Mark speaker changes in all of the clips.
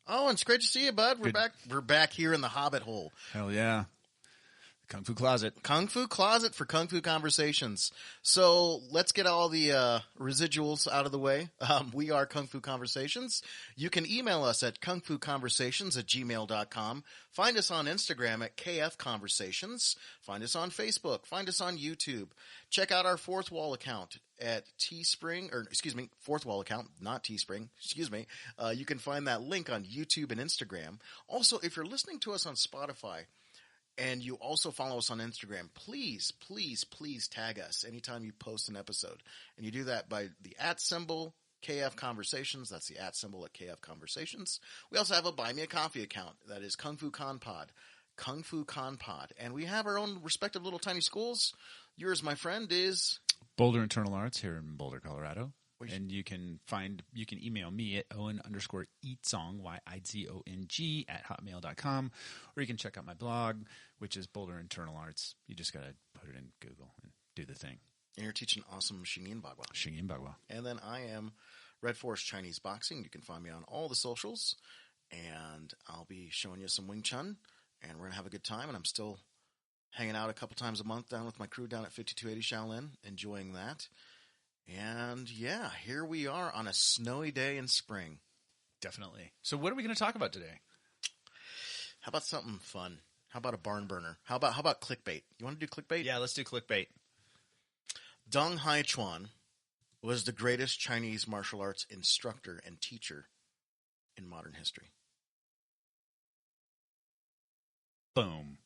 Speaker 1: Oh, and it's great to see you, bud. We're back. We're back here in the Hobbit hole.
Speaker 2: Hell yeah. Kung Fu Closet.
Speaker 1: Kung Fu Closet for Kung Fu Conversations. So let's get all the residuals out of the way. We are Kung Fu Conversations. You can email us at kungfuconversations@gmail.com. Find us on Instagram at KF Conversations. Find us on Facebook. Find us on YouTube. Check out our Fourth Wall account at Fourth Wall account, not Teespring, you can find that link on YouTube and Instagram. Also, if you're listening to us on Spotify, and you also follow us on Instagram, please, please, please tag us anytime you post an episode. And you do that by the @ KF Conversations. That's the @ at KF Conversations. We also have a Buy Me a Coffee account. That is Kung Fu Con Pod. Kung Fu Con Pod. And we have our own respective little tiny schools. Yours, my friend, is
Speaker 2: Boulder Internal Arts here in Boulder, Colorado. And you can email me at Owen_Eatzong, YIZONG @hotmail.com, or you can check out my blog, which is Boulder Internal Arts. You just got to put it in Google and do the thing.
Speaker 1: And you're teaching awesome Xingyin Bagua.
Speaker 2: Xingyin Bagua.
Speaker 1: And then I am Red Forest Chinese Boxing. You can find me on all the socials, and I'll be showing you some Wing Chun, and we're going to have a good time, and I'm still hanging out a couple times a month down with my crew down at 5280 Shaolin, enjoying that. And yeah, here we are on a snowy day in spring.
Speaker 2: Definitely. So what are we going to talk about today?
Speaker 1: How about something fun? How about a barn burner? How about clickbait? You want to do clickbait?
Speaker 2: Yeah, let's do clickbait.
Speaker 1: Dong Hai Chuan was the greatest Chinese martial arts instructor and teacher in modern history.
Speaker 2: Boom.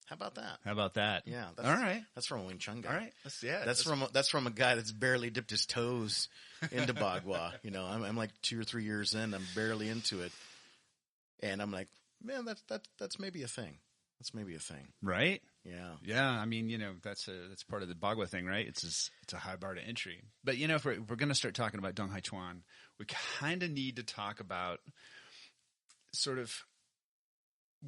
Speaker 1: How about that?
Speaker 2: How about that?
Speaker 1: Yeah.
Speaker 2: All right.
Speaker 1: That's from a Wing Chun guy.
Speaker 2: All right.
Speaker 1: That's from a guy that's barely dipped his toes into Bagua. You know, I'm like 2 or 3 years in. I'm barely into it, and I'm like, man, that's maybe a thing. That's maybe a thing.
Speaker 2: Right?
Speaker 1: Yeah.
Speaker 2: Yeah. I mean, that's part of the Bagua thing, right? It's a high bar to entry. But if we're going to start talking about Dong Hai Chuan, we kind of need to talk about sort of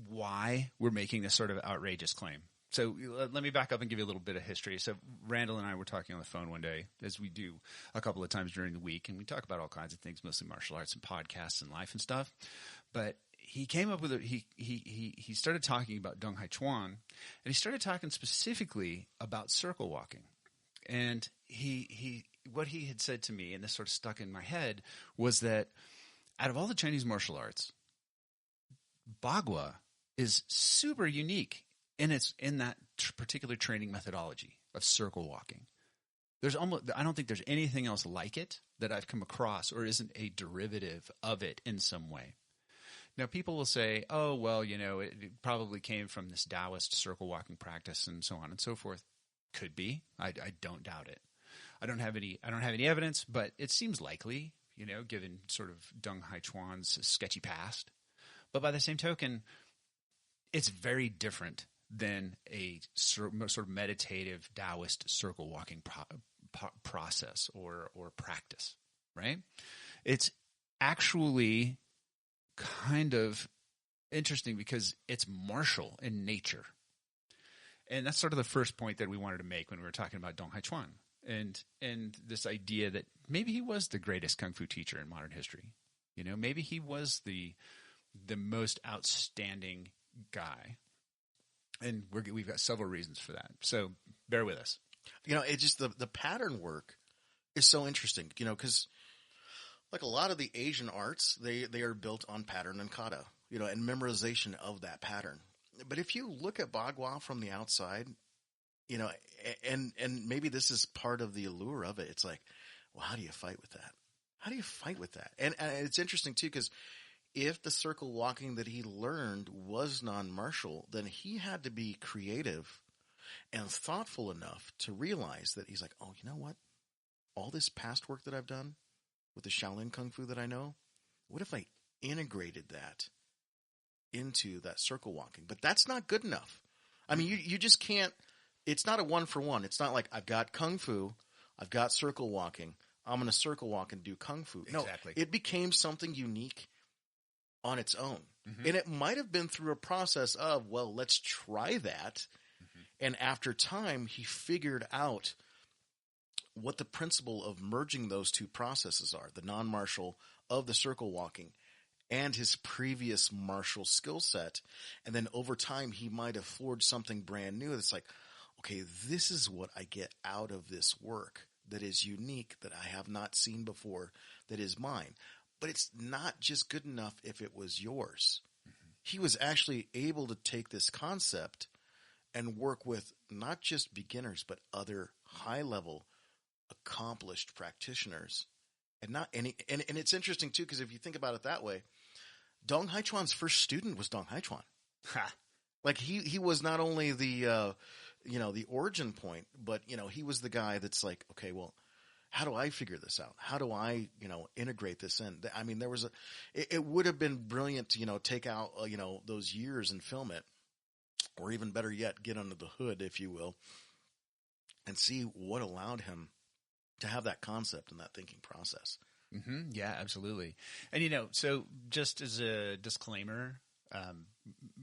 Speaker 2: why we're making this sort of outrageous claim. So let me back up and give you a little bit of history. So Randall and I were talking on the phone one day, as we do a couple of times during the week, and we talk about all kinds of things, mostly martial arts and podcasts and life and stuff. But he came up with he started talking about Dong Hai Chuan, and he started talking specifically about circle walking. And what he had said to me, and this sort of stuck in my head, was that out of all the Chinese martial arts, Bagua is super unique in that particular training methodology of circle walking. I don't think there's anything else like it that I've come across, or isn't a derivative of it in some way. Now, people will say, "Oh, well, it probably came from this Taoist circle walking practice, and so on and so forth." Could be. I don't doubt it. I don't have any evidence, but it seems likely, given sort of Dong Hai Chuan's sketchy past. But by the same token, it's very different than a sort of meditative Taoist circle walking process or practice, right? It's actually kind of interesting because it's martial in nature. And that's sort of the first point that we wanted to make when we were talking about Dong Hai Chuan and this idea that maybe he was the greatest kung fu teacher in modern history. Maybe he was the most outstanding guy. And we've got several reasons for that. So bear with us.
Speaker 1: It just the pattern work is so interesting, because like a lot of the Asian arts, they are built on pattern and kata, and memorization of that pattern. But if you look at Bagua from the outside, and maybe this is part of the allure of it, it's like, well, how do you fight with that? How do you fight with that? And it's interesting too, because if the circle walking that he learned was non-martial, then he had to be creative and thoughtful enough to realize that he's like, oh, you know what? All this past work that I've done with the Shaolin Kung Fu that I know, what if I integrated that into that circle walking? But that's not good enough. I mean, you just can't, it's not a 1-for-1. It's not like I've got Kung Fu, I've got circle walking, I'm going to circle walk and do Kung Fu.
Speaker 2: Exactly.
Speaker 1: No, it became something unique on its own.
Speaker 2: Mm-hmm.
Speaker 1: And it might have been through a process of, well, let's try that.
Speaker 2: Mm-hmm.
Speaker 1: And after time, he figured out what the principle of merging those two processes are, the non-martial of the circle walking and his previous martial skill set. And then over time, he might have forged something brand new that's like, okay, this is what I get out of this work that is unique, that I have not seen before, that is mine. But it's not just good enough if it was yours. Mm-hmm. He was actually able to take this concept and work with not just beginners, but other high-level, accomplished practitioners. And it's interesting, too, because if you think about it that way, Dong Hai Chuan's first student was Dong Hai Chuan. Like, he was not only the origin point, but, he was the guy that's like, okay, well, how do I figure this out? How do I, integrate this in? I mean, it would have been brilliant to, take out, those years and film it, or even better yet, get under the hood, if you will, and see what allowed him to have that concept and that thinking process.
Speaker 2: Mm-hmm. Yeah, absolutely. And, so just as a disclaimer,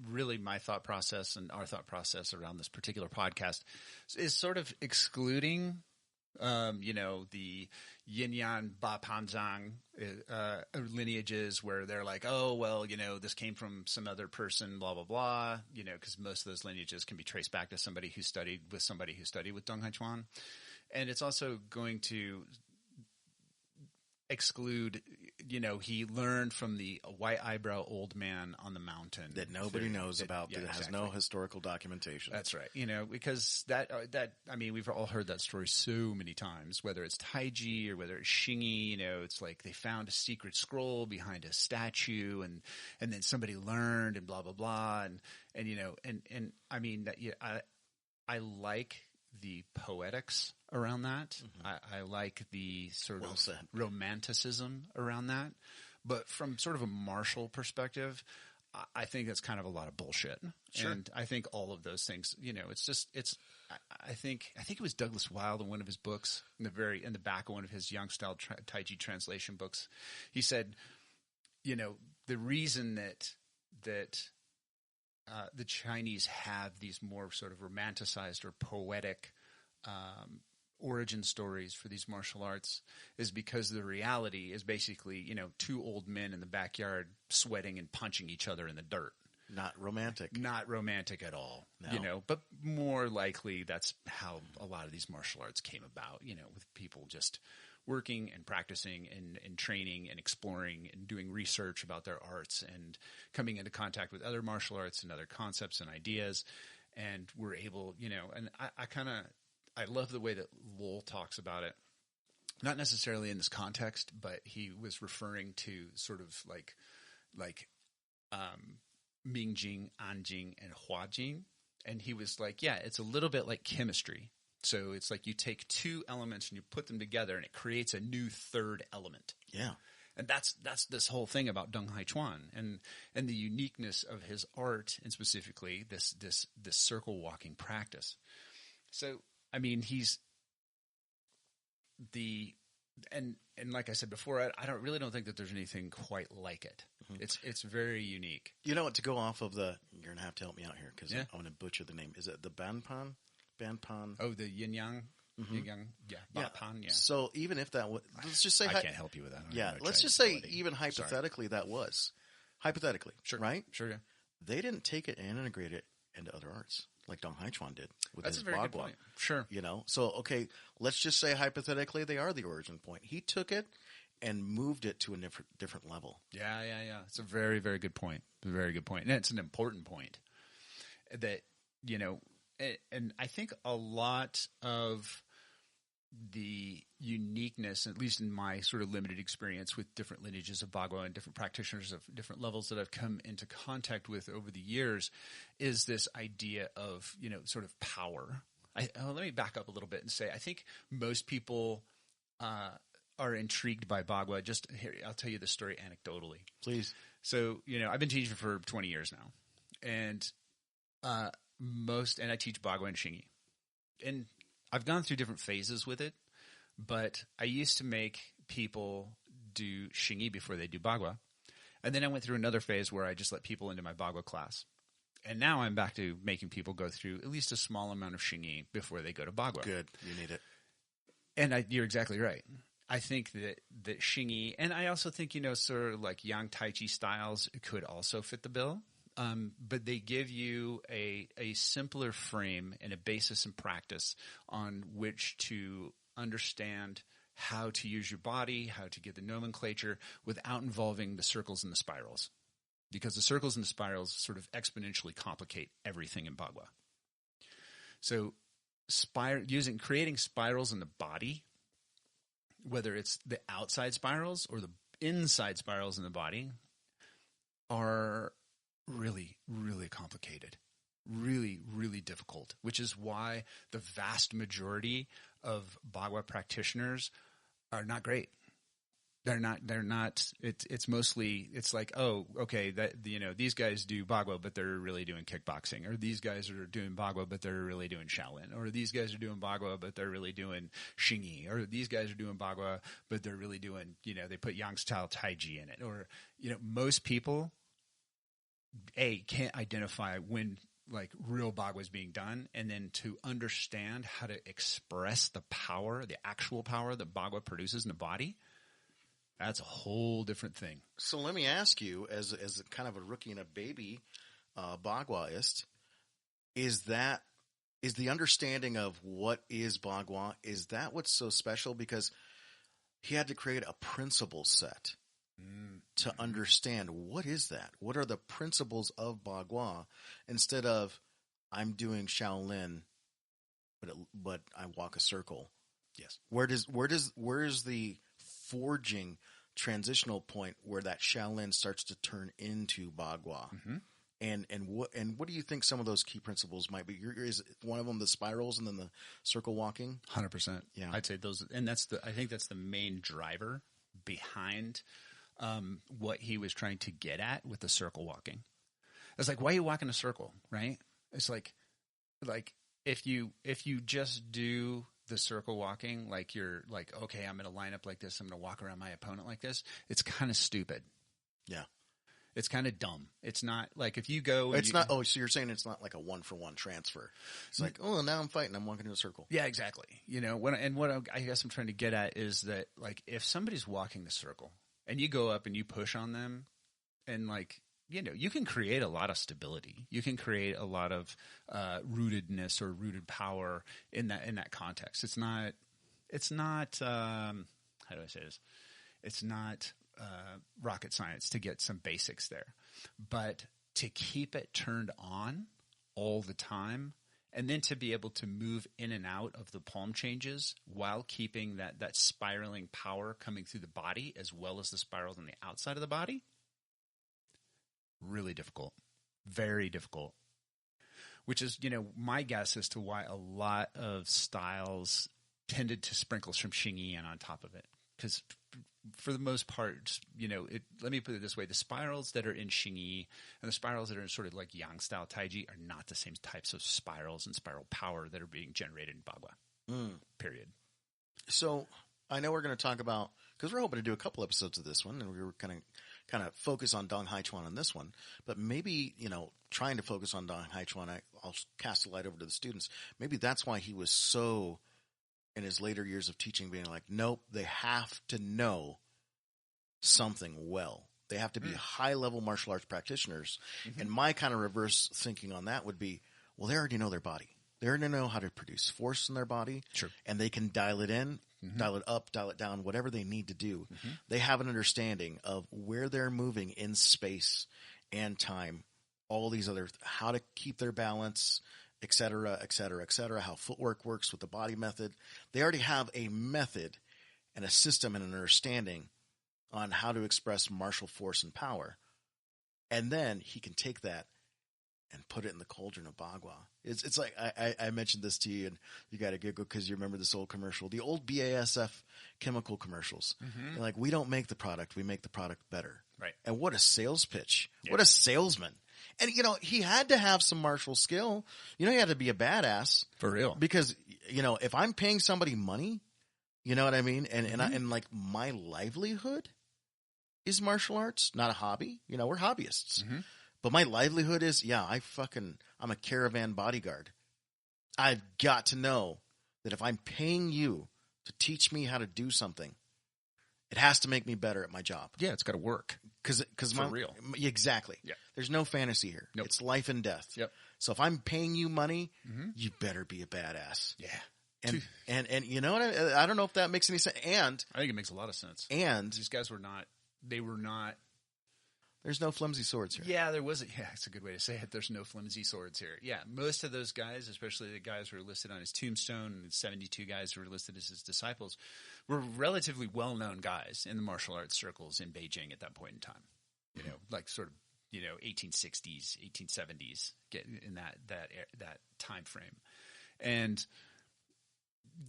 Speaker 2: really my thought process and our thought process around this particular podcast is sort of excluding the Yin Yang Bagua Zhang lineages where they're like, oh, well, this came from some other person, blah, blah, blah, because most of those lineages can be traced back to somebody who studied with Dong Hai Chuan. And it's also going to exclude, he learned from the white eyebrow old man on the mountain
Speaker 1: that nobody knows about, that has no historical documentation.
Speaker 2: That's right. Because that we've all heard that story so many times, whether it's Taiji or whether it's Xingyi, it's like they found a secret scroll behind a statue and then somebody learned and blah, blah, blah. And I mean, I like the poetics around that. Mm-hmm. I like the sort of romanticism around that. But from sort of a martial perspective, I think that's kind of a lot of bullshit. Sure. And I think all of those things, I think it was Douglas Wilde in one of his books, in the back of one of his Young Style Taiji translation books, he said, the reason that the Chinese have these more sort of romanticized or poetic origin stories for these martial arts is because the reality is basically, two old men in the backyard sweating and punching each other in the dirt.
Speaker 1: Not romantic.
Speaker 2: Not romantic at all, but more likely that's how a lot of these martial arts came about, with people just working and practicing and training and exploring and doing research about their arts and coming into contact with other martial arts and other concepts and ideas. And we're able, and I love the way that Lowell talks about it. Not necessarily in this context, but he was referring to sort of like Mingjing, Anjing, and Huajing. And he was like, yeah, it's a little bit like chemistry. So it's like you take two elements and you put them together and it creates a new third element.
Speaker 1: Yeah.
Speaker 2: And that's this whole thing about Dong Hai Chuan and the uniqueness of his art, and specifically this circle walking practice. So, I mean, he's and like I said before, I don't think that there's anything quite like it. Mm-hmm. It's very unique.
Speaker 1: You know what, to go off of you're going to have to help me out here because I'm going to butcher the name. Is it the Banpan?
Speaker 2: Oh, the Yin Yang? Mm-hmm. Yin Yang? Yeah. Banpan, yeah.
Speaker 1: So even if that was, let's just say.
Speaker 2: I can't help you with that.
Speaker 1: Let's just say even hypothetically that was. Hypothetically.
Speaker 2: Sure.
Speaker 1: Right?
Speaker 2: Sure, yeah.
Speaker 1: They didn't take it and integrate it into other arts like Dong Hai Chuan did with
Speaker 2: That's
Speaker 1: his
Speaker 2: a very
Speaker 1: Bagua.
Speaker 2: Good point. Sure.
Speaker 1: So, okay, let's just say hypothetically they are the origin point. He took it and moved it to a different level.
Speaker 2: Yeah. It's a very, very good point. Very good point. And it's an important point that, and I think a lot of the uniqueness, at least in my sort of limited experience with different lineages of Bagua and different practitioners of different levels that I've come into contact with over the years, is this idea of, sort of power. Let me back up a little bit and say, I think most people are intrigued by Bagua. Just here, I'll tell you the story anecdotally.
Speaker 1: Please.
Speaker 2: So, I've been teaching for 20 years now, and I teach Bagua and Xingyi. And I've gone through different phases with it, but I used to make people do Xingyi before they do Bagua. And then I went through another phase where I just let people into my Bagua class. And now I'm back to making people go through at least a small amount of Xingyi before they go to Bagua.
Speaker 1: Good. You need it.
Speaker 2: And you're exactly right. I think that Xingyi, and I also think, sort of like Yang Tai Chi styles could also fit the bill. But they give you a simpler frame and a basis and practice on which to understand how to use your body, how to get the nomenclature without involving the circles and the spirals. Because the circles and the spirals sort of exponentially complicate everything in Bagua. So creating spirals in the body, whether it's the outside spirals or the inside spirals in the body, are really, really complicated, really, really difficult, which is why the vast majority of Bagua practitioners are not great. They're not, it's mostly, it's like, oh, okay, these guys do Bagua, but they're really doing kickboxing, or these guys are doing Bagua, but they're really doing Shaolin, or these guys are doing Bagua, but they're really doing Xingyi, or these guys are doing Bagua, but they're really doing, they put Yang style Tai Chi in it, or, most people, can't identify when like real Bagua is being done, and then to understand how to express the power, the actual power that Bagua produces in the body. That's a whole different thing.
Speaker 1: So let me ask you, as kind of a rookie and a baby Baguaist, is the understanding of what is Bagua, is that what's so special? Because he had to create a principle set to understand what is that? What are the principles of Bagua, instead of I'm doing Shaolin, but I walk a circle.
Speaker 2: Yes.
Speaker 1: Where is the forging transitional point where that Shaolin starts to turn into Bagua?
Speaker 2: Mm-hmm.
Speaker 1: And what do you think some of those key principles might be? Is one of them the spirals and then the circle walking?
Speaker 2: 100%.
Speaker 1: Yeah,
Speaker 2: I'd say those, and I think that's the main driver behind what he was trying to get at with the circle walking. It's like, why are you walking a circle, right? It's like if you just do the circle walking, like you're like, okay, I'm going to line up like this, I'm going to walk around my opponent like this. It's kind of stupid.
Speaker 1: Yeah.
Speaker 2: It's kind of dumb. It's not like if you go.
Speaker 1: It's not. Oh, so you're saying it's not like a 1-for-1 transfer? It's like, oh, now I'm fighting. I'm walking in a circle.
Speaker 2: Yeah, exactly. What I guess I'm trying to get at is that, like, if somebody's walking the circle and you go up and you push on them, and like, you can create a lot of stability. You can create a lot of rootedness or rooted power in that context. It's not. How do I say this? It's not rocket science to get some basics there, but to keep it turned on all the time, and then to be able to move in and out of the palm changes while keeping that spiraling power coming through the body as well as the spirals on the outside of the body. Really difficult, very difficult, which is, my guess as to why a lot of styles tended to sprinkle some Xingyi in on top of it. Because for the most part, let me put it this way. The spirals that are in Xingyi and the spirals that are in sort of like Yang style Taiji are not the same types of spirals and spiral power that are being generated in Bagua. Period.
Speaker 1: So I know we're going to talk about, because we're hoping to do a couple episodes of this one, and we were kind of focus on Dong Hai Chuan on this one, but maybe, trying to focus on Dong Hai Chuan, I'll cast a light over to the students. Maybe that's why he was so, in his later years of teaching, being like, nope, they have to know something well. They have to be high-level martial arts practitioners. Mm-hmm. And my kind of reverse thinking on that would be, well, they already know their body. They already know how to produce force in their body.
Speaker 2: Sure.
Speaker 1: And they can dial it in, dial it up, dial it down, whatever they need to do. Mm-hmm. They have an understanding of where they're moving in space and time, all these other, how to keep their balance, et cetera, et cetera, et cetera, how footwork works with the body method. They already have a method and a system and an understanding on how to express martial force and power. And then he can take that and put it in the cauldron of Bagua. It's like, I mentioned this to you, and you got to giggle because you remember this old commercial, the old BASF chemical commercials. Mm-hmm. They're like, we don't make the product, we make the product better.
Speaker 2: Right.
Speaker 1: And what a sales pitch.
Speaker 2: Yeah.
Speaker 1: What a salesman. And, he had to have some martial skill. He had to be a badass.
Speaker 2: For real.
Speaker 1: Because, if I'm paying somebody money, you know what I mean? And like my livelihood is martial arts, not a hobby. We're hobbyists. Mm-hmm. But my livelihood is, I'm a caravan bodyguard. I've got to know that if I'm paying you to teach me how to do something, It has to make me better at my job.
Speaker 2: Yeah, it's got to work.
Speaker 1: Because
Speaker 2: For real.
Speaker 1: Exactly.
Speaker 2: Yeah.
Speaker 1: There's no fantasy here.
Speaker 2: Nope.
Speaker 1: It's life and death.
Speaker 2: Yep.
Speaker 1: So if I'm paying you money, you better be a badass.
Speaker 2: Yeah.
Speaker 1: And you know what? I don't know if that makes any sense. And
Speaker 2: I think it makes a lot of sense.
Speaker 1: And
Speaker 2: these guys were not.
Speaker 1: There's no flimsy swords here.
Speaker 2: Yeah, there wasn't. Yeah, it's a good way to say it. There's no flimsy swords here. Yeah, most of those guys, especially the guys who were listed on his tombstone, and the 72 guys who were listed as his disciples, were relatively well-known guys in the martial arts circles in Beijing at that point in time. You know, like sort of 1860s, 1870s, get in that time frame, and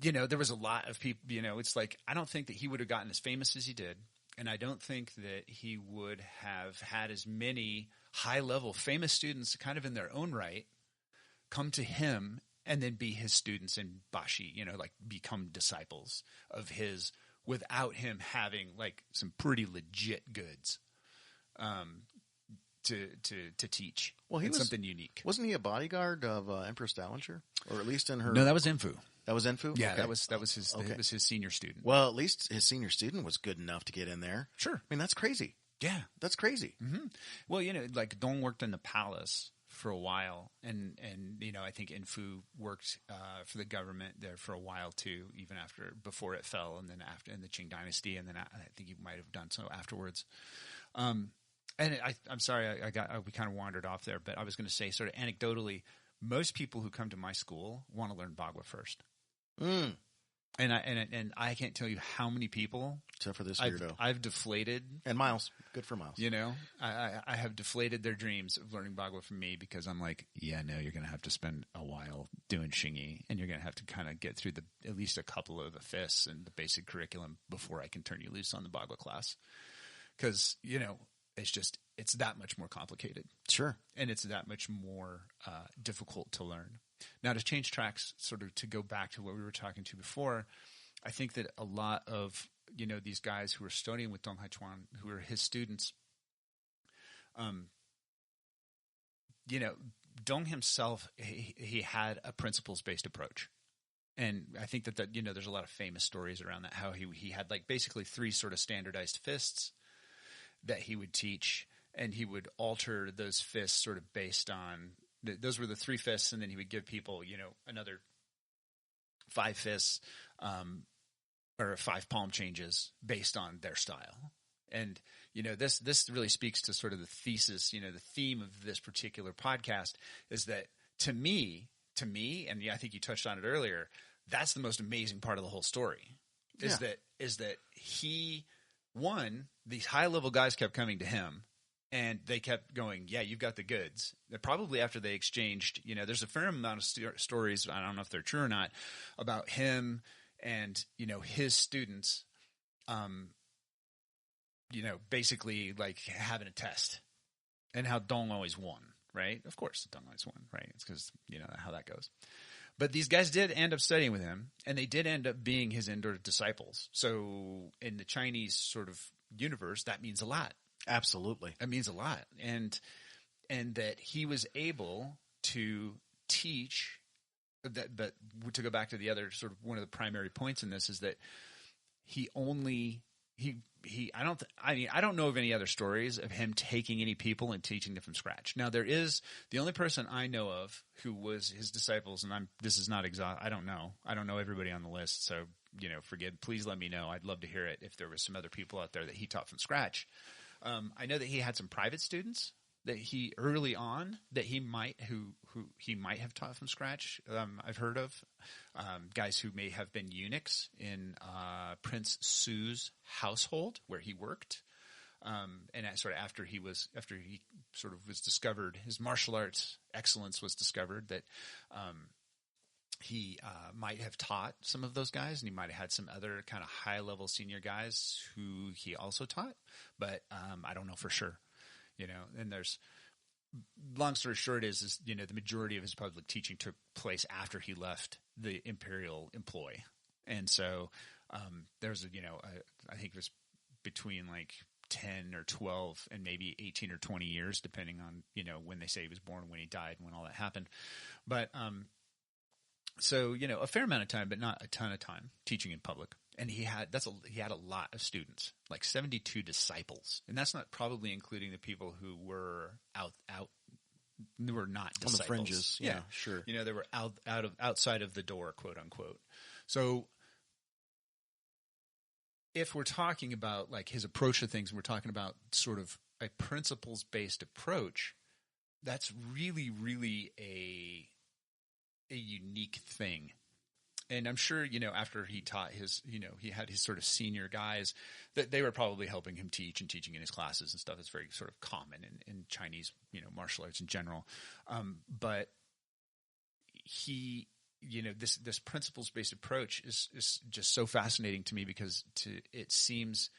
Speaker 2: there was a lot of people. It's like I don't think that he would have gotten as famous as he did. And I don't think that he would have had as many high-level famous students kind of in their own right come to him and then be his students in Bashi, like become disciples of his without him having like some pretty legit goods to teach.
Speaker 1: Well, he was
Speaker 2: something unique.
Speaker 1: Wasn't he a bodyguard of Empress Dowager? Or at least in her...
Speaker 2: No, that was Enfu.
Speaker 1: That was Enfu?
Speaker 2: Yeah,
Speaker 1: okay.
Speaker 2: that was his. Okay. It was his senior student.
Speaker 1: Well, at least his senior student was good enough to get in there.
Speaker 2: Sure.
Speaker 1: I mean, that's crazy.
Speaker 2: Yeah,
Speaker 1: that's crazy.
Speaker 2: Mm-hmm. Well, like Dong worked in the palace for a while, and I think Enfu worked for the government there for a while too, even before it fell, and then after in the Qing dynasty, and then I think he might have done so afterwards. And I'm sorry, we kind of wandered off there, but I was going to say, sort of anecdotally, most people who come to my school want to learn Bagua first.
Speaker 1: Mm.
Speaker 2: And I can't tell you how many people,
Speaker 1: except for this weirdo,
Speaker 2: I've deflated.
Speaker 1: And Miles, good for Miles.
Speaker 2: I have deflated their dreams of learning Bagua from me because I'm like, yeah, no, you're going to have to spend a while doing Xingyi, and you're going to have to kind of get through at least a couple of the fists and the basic curriculum before I can turn you loose on the Bagua class. Because it's that much more complicated.
Speaker 1: Sure.
Speaker 2: And it's that much more difficult to learn. Now, to change tracks, sort of to go back to what we were talking to before, I think that a lot of, these guys who were studying with Dong Hai Chuan, who were his students, Dong himself, he had a principles-based approach. And I think that there's a lot of famous stories around that, how he had like basically 3 sort of standardized fists that he would teach, and he would alter those fists sort of based on those were the 3 fists, and then he would give people, another 5 fists or 5 palm changes based on their style. And this really speaks to sort of the thesis, the theme of this particular podcast is that to me, and I think you touched on it earlier, that's the most amazing part of the whole story. Is that he these high-level guys kept coming to him, and they kept going, yeah, you've got the goods. Probably after they exchanged, there's a fair amount of stories, I don't know if they're true or not, about him and, his students, basically like having a test, and how Dong always won, right? Of course, Dong always won, right? It's because, how that goes. But these guys did end up studying with him, and they did end up being his indoor disciples. So in the Chinese sort of universe, that means a lot.
Speaker 1: Absolutely.
Speaker 2: It means a lot. And that he was able to teach that, but to go back to the other sort of one of the primary points in this is that I don't know of any other stories of him taking any people and teaching them from scratch. Now there is the only person I know of who was his disciples, and this is not I don't know everybody on the list. So, please let me know. I'd love to hear it if there was some other people out there that he taught from scratch. I know that he had some private students that he early on that he might have taught from scratch. I've heard of guys who may have been eunuchs in Prince Su's household where he worked, and after he sort of was discovered, his martial arts excellence was discovered, that he might have taught some of those guys, and he might have had some other kind of high-level senior guys who he also taught, but I don't know for sure. And there's long story short is the majority of his public teaching took place after he left the imperial employ. And so there's I think it was between like 10 or 12 and maybe 18 or 20 years, depending on, when they say he was born, when he died, when all that happened. But so, a fair amount of time, but not a ton of time teaching in public. And he had a lot of students, like 72 disciples, and that's not probably including the people who were who were not disciples.
Speaker 1: On the fringes, yeah, sure.
Speaker 2: You know, they were outside of the door, quote unquote. So, if we're talking about like his approach to things, and we're talking about sort of a principles based approach, that's really, really a unique thing. And I'm sure, you know, after he taught his, you know, he had his sort of senior guys that they were probably helping him teach and teaching in his classes and stuff. It's very sort of common in Chinese, you know, martial arts in general. But he, you know, this principles-based approach is just so fascinating to me because it seems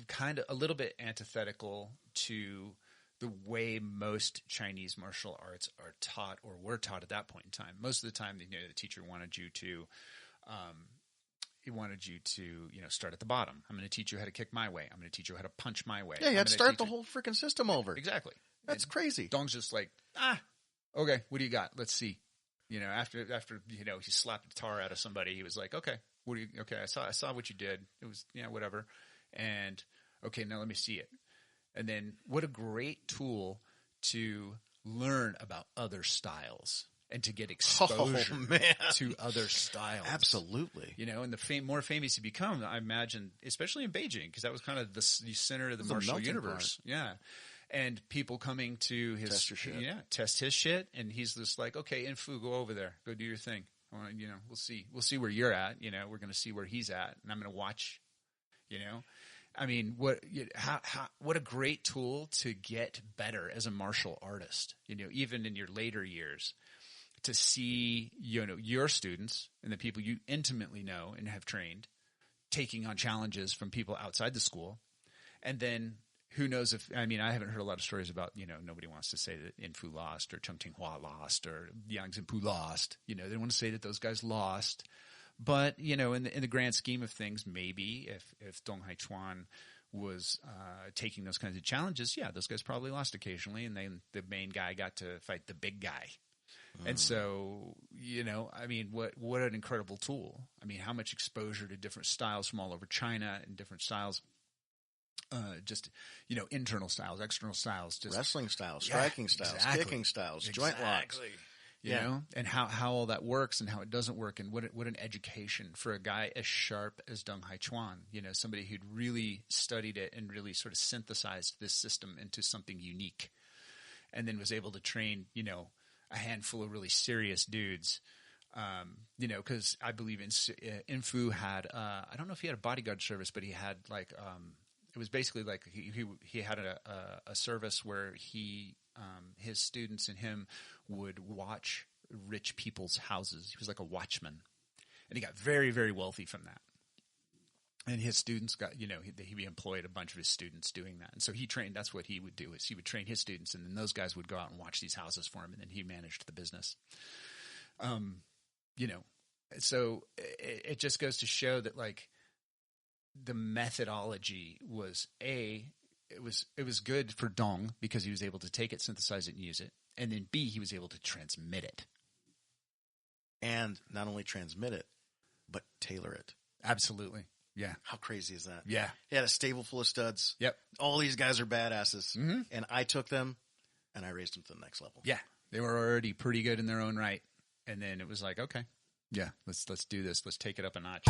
Speaker 2: kind of a little bit antithetical to the way most Chinese martial arts are taught or were taught at that point in time. Most of the time, you know, the teacher wanted you to, you know, start at the bottom. I'm going to teach you how to kick my way. I'm going to teach you how to punch my way.
Speaker 1: Yeah, you had to start the whole freaking system over.
Speaker 2: Exactly.
Speaker 1: That's crazy.
Speaker 2: Dong's just like, okay, what do you got? Let's see. You know, after you know, he slapped the tar out of somebody, he was like, okay, I saw what you did. It was, yeah, whatever. And okay, now let me see it. And then what a great tool to learn about other styles and to get exposure to other styles.
Speaker 1: Absolutely.
Speaker 2: You know, and the more famous you become, I imagine, especially in Beijing, because that was kind of the center of the martial universe. Yeah. And people coming to his test his shit. And he's just like, okay, Infu, go over there. Go do your thing. You know, we'll see where you're at. You know, we're going to see where he's at. And I'm going to watch, you know. I mean, what a great tool to get better as a martial artist, you know, even in your later years, to see, you know, your students and the people you intimately know and have trained taking on challenges from people outside the school. And then who knows if, I mean, I haven't heard a lot of stories about, you know, nobody wants to say that Infu lost or Cheng Tinghua lost or Yang Zhenpu lost. You know, they want to say that those guys lost. But, you know, in the grand scheme of things, maybe if Dong Hai Chuan was taking those kinds of challenges, yeah, those guys probably lost occasionally, and then the main guy got to fight the big guy. And so, you know, I mean, what an incredible tool. I mean, how much exposure to different styles from all over China and different styles, just, you know, internal styles, external styles. Just
Speaker 1: wrestling styles, striking styles, kicking styles, joint locks.
Speaker 2: You know, and how all that works and how it doesn't work, and what an education for a guy as sharp as Dong Hai Chuan, you know, somebody who'd really studied it and really sort of synthesized this system into something unique, and then was able to train, you know, a handful of really serious dudes, you know, because I believe Infu had, I don't know if he had a bodyguard service, but he had like, it was basically like he had a service where his students and him would watch rich people's houses. He was like a watchman, and he got very, very wealthy from that. And his students got, you know, he employed a bunch of his students doing that. And so he trained, that's what he would do, is he would train his students, and then those guys would go out and watch these houses for him, and then he managed the business. You know, so it just goes to show that, like, the methodology was it was good for Dong because he was able to take it, synthesize it, and use it. And then B, he was able to transmit it.
Speaker 1: And not only transmit it, but tailor it.
Speaker 2: Absolutely. Yeah.
Speaker 1: How crazy is that?
Speaker 2: Yeah.
Speaker 1: He had a stable full of studs.
Speaker 2: Yep.
Speaker 1: All these guys are badasses. Mm-hmm. And I took them and I raised them to the next level.
Speaker 2: Yeah. They were already pretty good in their own right. And then it was like, okay, yeah, let's do this. Let's take it up a notch.